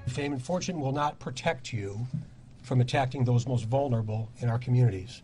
Fame and fortune will not protect you from attacking those most vulnerable in our communities.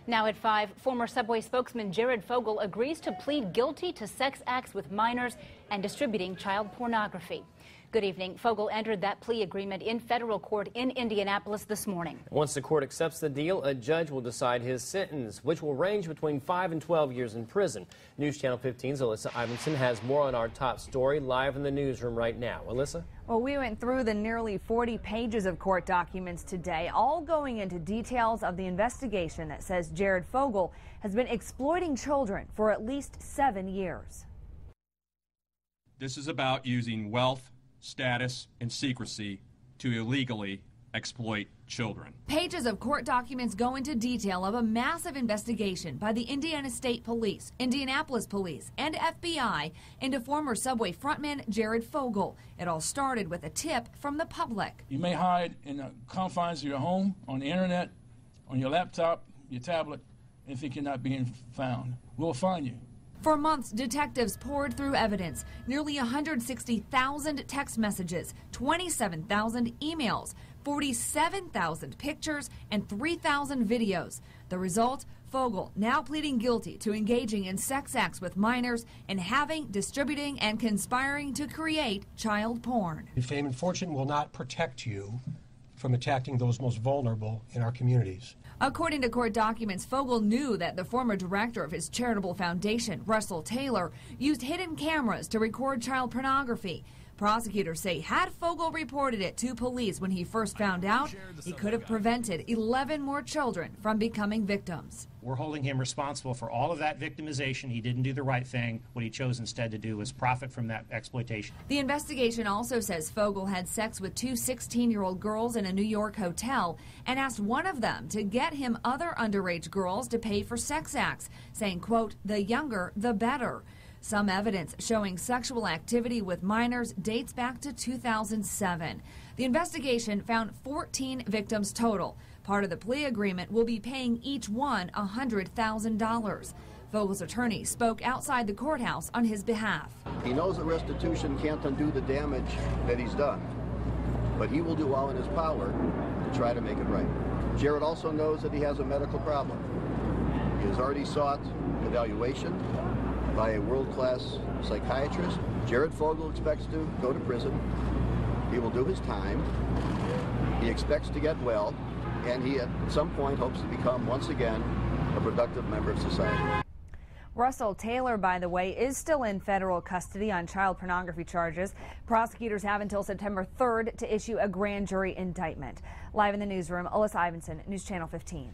Now at 5, former Subway spokesman Jared Fogle agrees to plead guilty to sex acts with minors and distributing child pornography. Good evening. Fogle entered that plea agreement in federal court in Indianapolis this morning. Once the court accepts the deal, a judge will decide his sentence, which will range between 5 and 12 years in prison. News Channel 15's Alyssa Ivanson has more on our top story live in the newsroom right now. Alyssa? Well, we went through the nearly 40 pages of court documents today, all going into details of the investigation that says Jared Fogle has been exploiting children for at least 7 years. This is about using wealth, status, and secrecy to illegally exploit children. Pages of court documents go into detail of a massive investigation by the Indiana State Police, Indianapolis Police, and FBI into former Subway frontman Jared Fogle. It all started with a tip from the public. You may hide in the confines of your home, on the internet, on your laptop, your tablet, and think you're not being found. We'll find you. For months, detectives poured through evidence, nearly 160,000 text messages, 27,000 emails, 47,000 pictures, and 3,000 videos. The result? Fogle now pleading guilty to engaging in sex acts with minors and having, distributing, and conspiring to create child porn. Fame and fortune will not protect you from attacking those most vulnerable in our communities. According to court documents, Fogle knew that the former director of his charitable foundation, Russell Taylor, used hidden cameras to record child pornography. Prosecutors say had Fogle reported it to police when he first found out, he could have prevented 11 more children from becoming victims. We're holding him responsible for all of that victimization. He didn't do the right thing. What he chose instead to do was profit from that exploitation. The investigation also says Fogle had sex with 2 16-year-old girls in a New York hotel and asked one of them to get him other underage girls to pay for sex acts, saying, quote, "the younger, the better." Some evidence showing sexual activity with minors dates back to 2007. The investigation found 14 victims total. Part of the plea agreement will be paying each one $100,000. Fogle's attorney spoke outside the courthouse on his behalf. He knows that restitution can't undo the damage that he's done, but he will do all in his power to try to make it right. Jared also knows that he has a medical problem. He has already sought evaluation by a world-class psychiatrist. Jared Fogle expects to go to prison. He will do his time. He expects to get well, and he at some point hopes to become once again a productive member of society. Russell Taylor, by the way, is still in federal custody on child pornography charges. Prosecutors have until September 3rd to issue a grand jury indictment. Live in the newsroom, Alyssa Ivanson, News Channel 15.